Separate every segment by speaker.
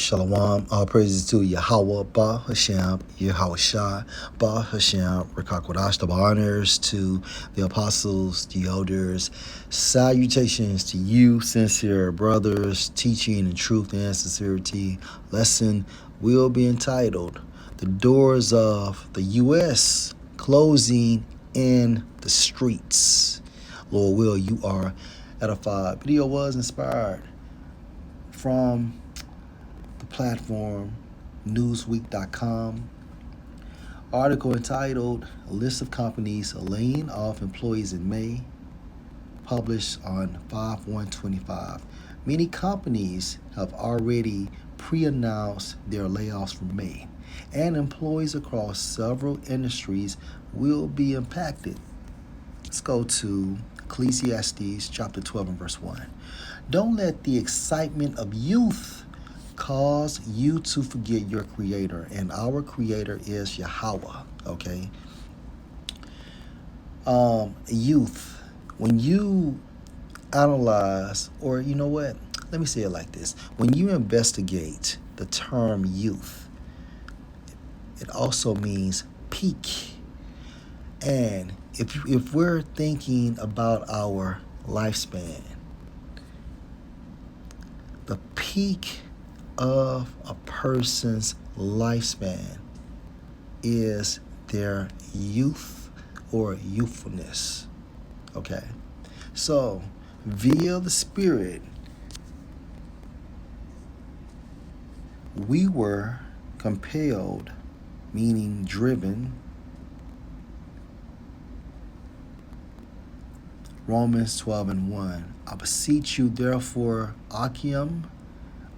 Speaker 1: Shalom, all praises to Yahweh, Ba Hashem, Yahushua, Ba Hashem, Rekakwadash, double honors to the apostles, the elders, salutations to you, sincere brothers, teaching in truth and sincerity. Lesson will be entitled, The Doors of the U.S. Closing in the Streets. Lord will, you are edified. Video was inspired from platform newsweek.com. Article entitled A List of Companies Laying Off Employees in May, published on 5/1/25. Many companies have already pre-announced their layoffs for May, and employees across several industries will be impacted. Let's go to Ecclesiastes chapter 12 and verse 1. Don't let the excitement of youth cause you to forget your creator, and our creator is Yahweh. Okay. Youth, when you analyze, or you know what, let me say it like this: when you investigate the term youth, it also means peak. And if we're thinking about our lifespan, the peak of a person's lifespan is their youth or youthfulness. Okay, so via the Spirit, we were compelled, meaning driven. Romans 12 and 1. I beseech you, therefore, Achaim,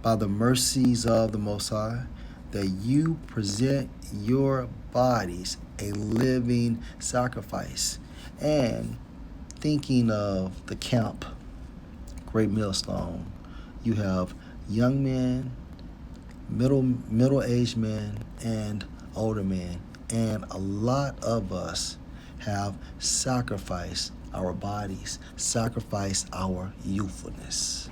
Speaker 1: by the mercies of the Most High, that you present your bodies a living sacrifice. And thinking of the camp, Great Millstone, you have young men, middle-aged men, and older men. And a lot of us have sacrificed our bodies, sacrificed our youthfulness.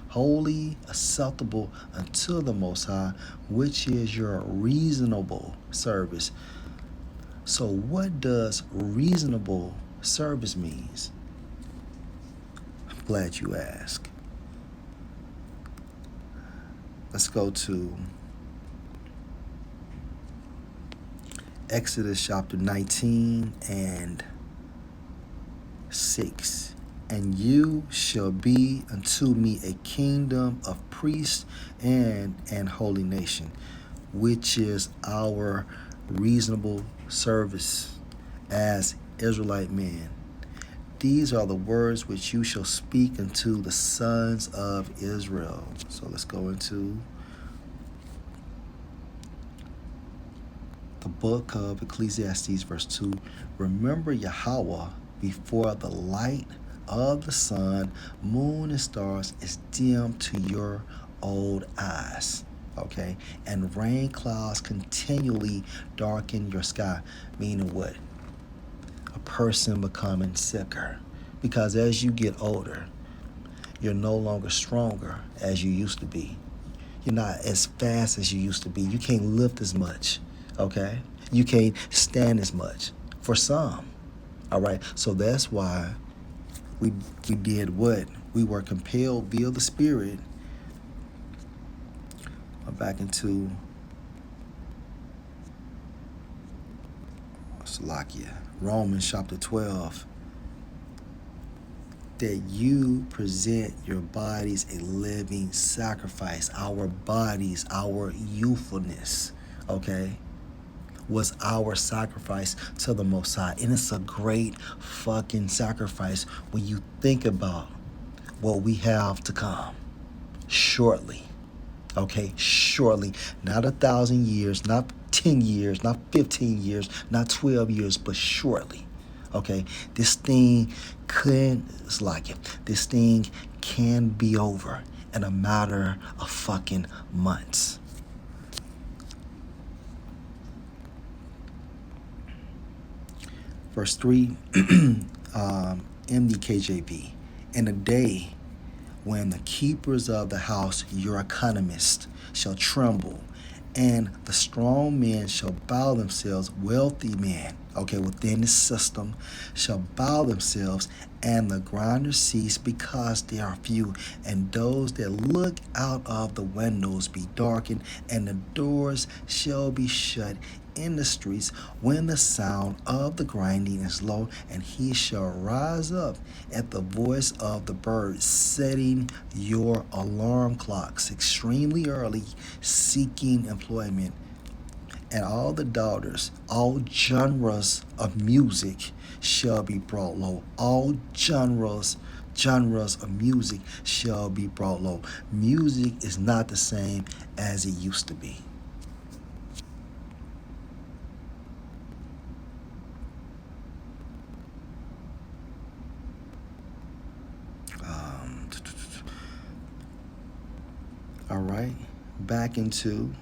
Speaker 1: Holy, acceptable unto the Most High, which is your reasonable service. So what does reasonable service means? I'm glad you asked. Let's go to Exodus chapter 19 and 6. And you shall be unto me a kingdom of priests and an holy nation, which is our reasonable service as Israelite men. These are the words which you shall speak unto the sons of Israel. So let's go into the book of Ecclesiastes, verse 2. Remember Yahweh before the light of the sun, moon, and stars is dim to your old eyes. Okay? And rain clouds continually darken your sky. Meaning what? A person becoming sicker. Because as you get older, you're no longer stronger as you used to be. You're not as fast as you used to be. You can't lift as much. Okay? You can't stand as much. For some. All right? So that's why we did what? We were compelled via the Spirit. Back into Salakia, Romans chapter 12. That you present your bodies a living sacrifice. Our bodies, our youthfulness, okay, was our sacrifice to the Most High. And it's a great fucking sacrifice when you think about what we have to come shortly. Okay, shortly. Not 1,000 years, not 10 years, not 15 years, not 12 years, but shortly. Okay, this thing this thing can be over in a matter of fucking months. Verse 3, MDKJV. In a day when the keepers of the house, your economist, shall tremble, and the strong men shall bow themselves, wealthy men, okay, within the system, shall bow themselves, and the grinders cease because they are few, and those that look out of the windows be darkened, and the doors shall be shut in the streets when the sound of the grinding is low, and he shall rise up at the voice of the bird, setting your alarm clocks extremely early, seeking employment. And all the daughters, all genres of music shall be brought low. All genres of music shall be brought low. Music is not the same as it used to be. Um, all right, back into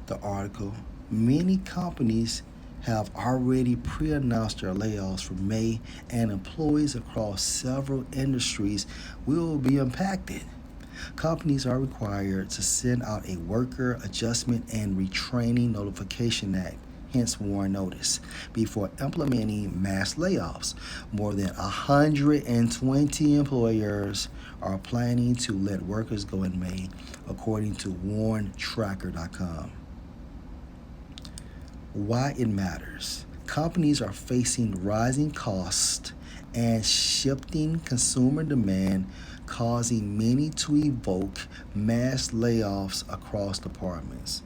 Speaker 1: the article. Many companies have already pre-announced their layoffs for May, and employees across several industries will be impacted. Companies are required to send out a worker adjustment and retraining notification act, hence WARN notice, before implementing mass layoffs. More than 120 employers are planning to let workers go in May, according to WarnTracker.com. Why it matters. Companies are facing rising costs and shifting consumer demand, causing many to evoke mass layoffs across departments.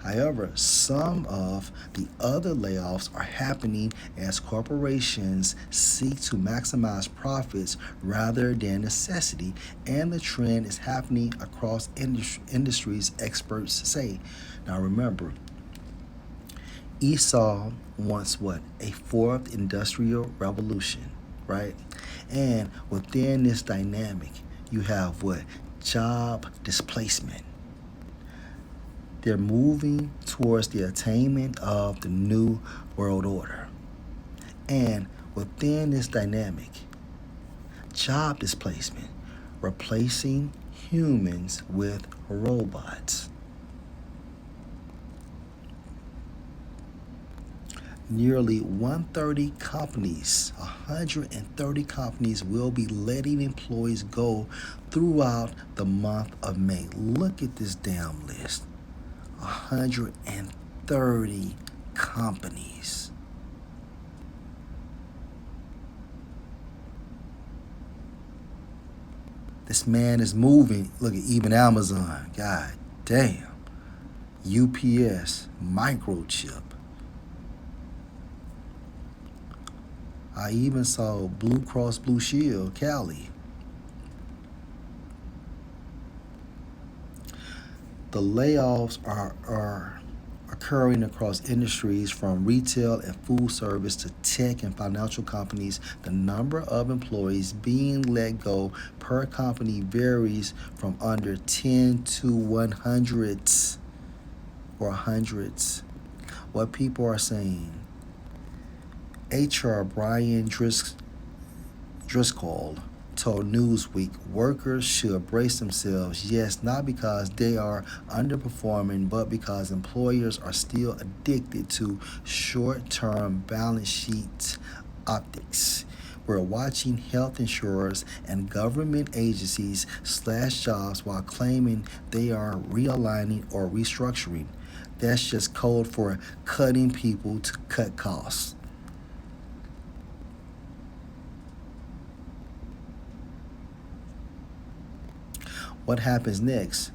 Speaker 1: However, some of the other layoffs are happening as corporations seek to maximize profits rather than necessity, and the trend is happening across industries, experts say. Now remember, Esau wants what? A fourth industrial revolution, right? And within this dynamic, you have what? Job displacement. They're moving towards the attainment of the new world order. And within this dynamic, job displacement, replacing humans with robots. Nearly 130 companies will be letting employees go throughout the month of May. Look at this damn list. 130 companies. This man is moving. Look at even Amazon. God damn. UPS, Microchip. I even saw Blue Cross Blue Shield, Cali. The layoffs are occurring across industries from retail and food service to tech and financial companies. The number of employees being let go per company varies from under 10 to 100s or hundreds. What people are saying. HR Brian Driscoll told Newsweek workers should brace themselves, yes, not because they are underperforming, but because employers are still addicted to short-term balance sheet optics. We're watching health insurers and government agencies slash jobs while claiming they are realigning or restructuring. That's just code for cutting people to cut costs. What happens next?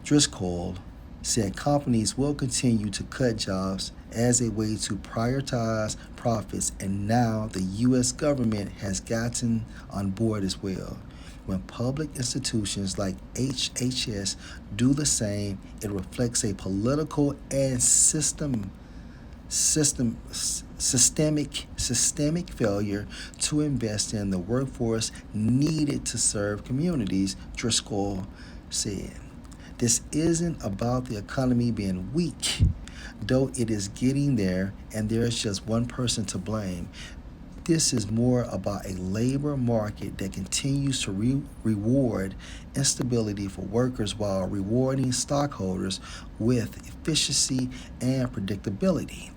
Speaker 1: Driscoll said companies will continue to cut jobs as a way to prioritize profits, and now the U.S. government has gotten on board as well. When public institutions like HHS do the same, it reflects a political and systemic failure to invest in the workforce needed to serve communities, Driscoll said. This isn't about the economy being weak, though it is getting there, and there is just one person to blame. This is more about a labor market that continues to reward instability for workers while rewarding stockholders with efficiency and predictability.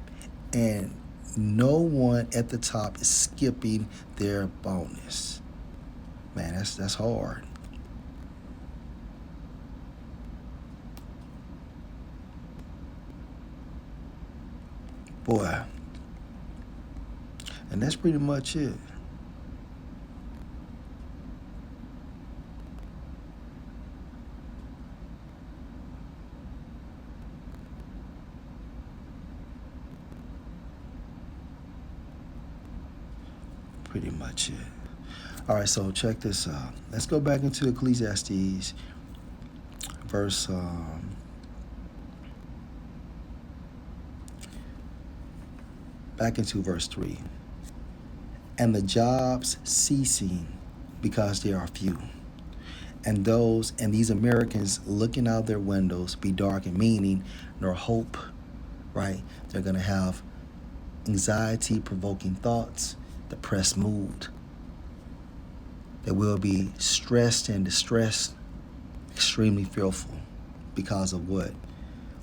Speaker 1: And no one at the top is skipping their bonus. Man, that's hard. Boy. And that's pretty much it. Pretty much it. All right, so check this out. Let's go back into Ecclesiastes, verse back into verse 3. And the jobs ceasing because there are few. And these Americans looking out their windows be darkened, meaning nor hope, right? They're going to have anxiety provoking thoughts, depressed mood. They will be stressed and distressed, extremely fearful because of what?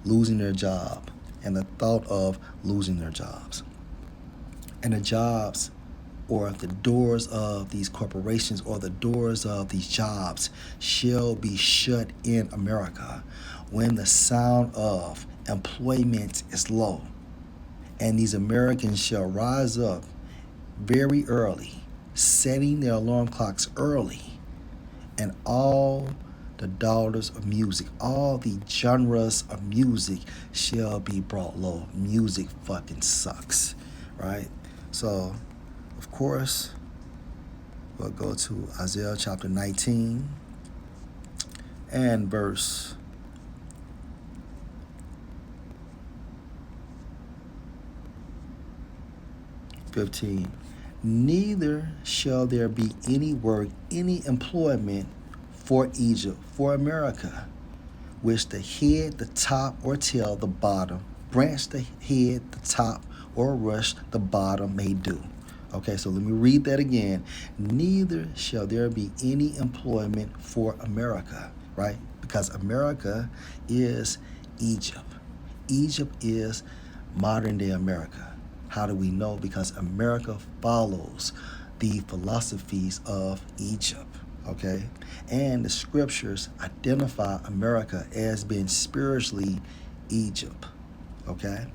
Speaker 1: Losing their job and the thought of losing their jobs. And the jobs, or the doors of these corporations, or the doors of these jobs shall be shut in America when the sound of employment is low. And these Americans shall rise up very early, setting their alarm clocks early, and all the daughters of music, all the genres of music shall be brought low. Music fucking sucks, right? So, of course, we'll go to Isaiah chapter 19 and verse 15. Neither shall there be any work, any employment for Egypt, for America, which the head, the top, or tail, the bottom, branch the head, the top, or rush the bottom may do. Okay, so let me read that again. Neither shall there be any employment for America, right? Because America is Egypt. Egypt is modern day America. How do we know? Because America follows the philosophies of Egypt, okay? And the scriptures identify America as being spiritually Egypt, okay?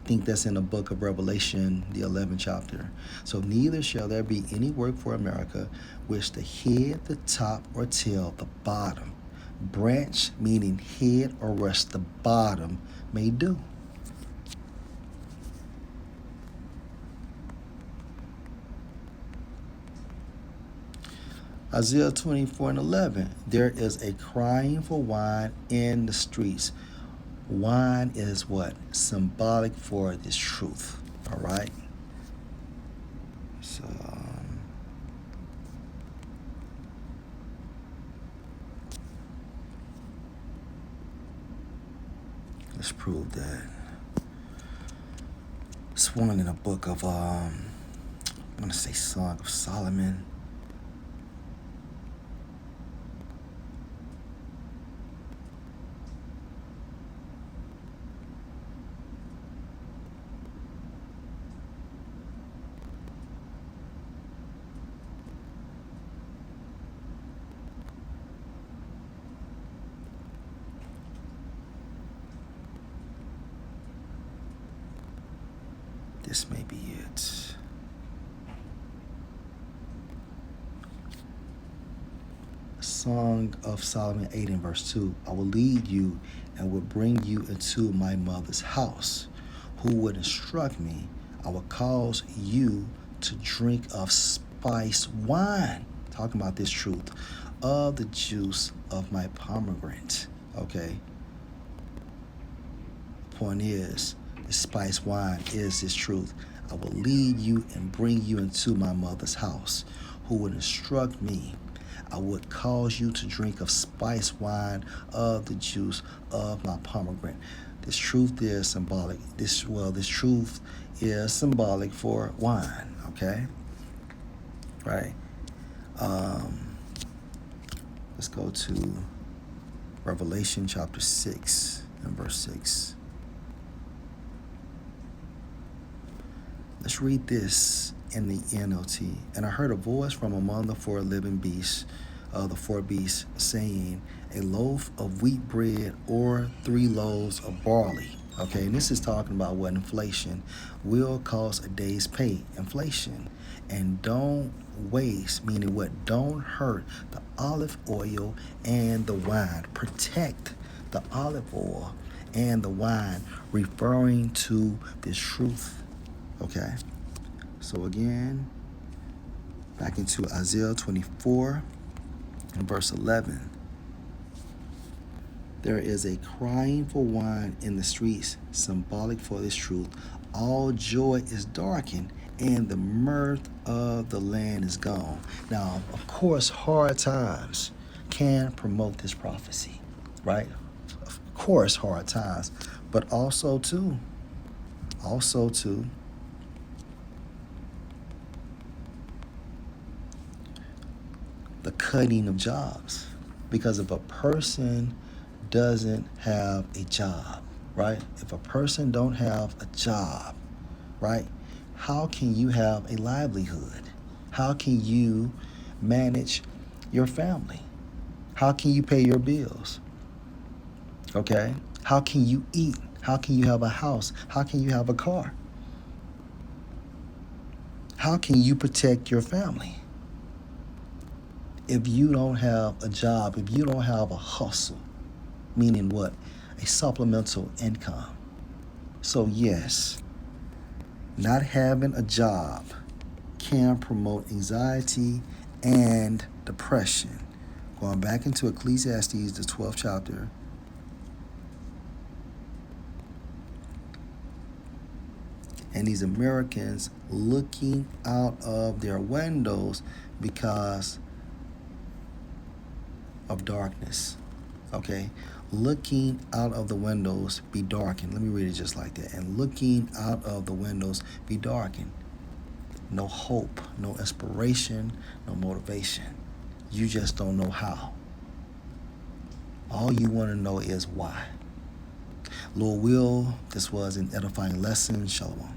Speaker 1: I think that's in the book of Revelation, the 11th chapter. So neither shall there be any work for America, which the head, the top, or tail, the bottom, branch, meaning head or rest, the bottom, may do. Isaiah 24:11. There is a crying for wine in the streets. Wine is what? Symbolic for this truth. All right? So, let's prove that. It's one in the book of, I'm going to say Song of Solomon. This may be it. Song of Solomon 8 and verse 2. I will lead you and will bring you into my mother's house. Who would instruct me? I will cause you to drink of spiced wine. Talking about this truth. Of the juice of my pomegranate. Okay. Point is, the spiced wine is this truth. I will lead you and bring you into my mother's house. Who would instruct me? I would cause you to drink of spiced wine of the juice of my pomegranate. This truth is symbolic. This truth is symbolic for wine. Okay, right? Let's go to Revelation chapter 6 and verse 6. Let's read this in the NLT. And I heard a voice from among the four living beasts, the four beasts, saying, a loaf of wheat bread or 3 loaves of barley. Okay, and this is talking about what inflation will cause a day's pay. Inflation. And don't waste, meaning what? Don't hurt the olive oil and the wine. Protect the olive oil and the wine, referring to this truth. Okay, so again, back into Isaiah 24 and verse 11. There is a crying for wine in the streets, symbolic for this truth. All joy is darkened, and the mirth of the land is gone. Now, of course, hard times can promote this prophecy, right? Of course, hard times, but also too, the cutting of jobs. Because if a person doesn't have a job, right? If a person don't have a job, right? How can you have a livelihood? How can you manage your family? How can you pay your bills? Okay? How can you eat? How can you have a house? How can you have a car? How can you protect your family? If you don't have a job, if you don't have a hustle, meaning what? A supplemental income. So yes, not having a job can promote anxiety and depression. Going back into Ecclesiastes, the 12th chapter. And these Americans looking out of their windows because of darkness. Okay? Looking out of the windows be darkened. Let me read it just like that. And looking out of the windows be darkened. No hope, no inspiration, no motivation. You just don't know how. All you want to know is why. Lord will, this was an edifying lesson. Shalom.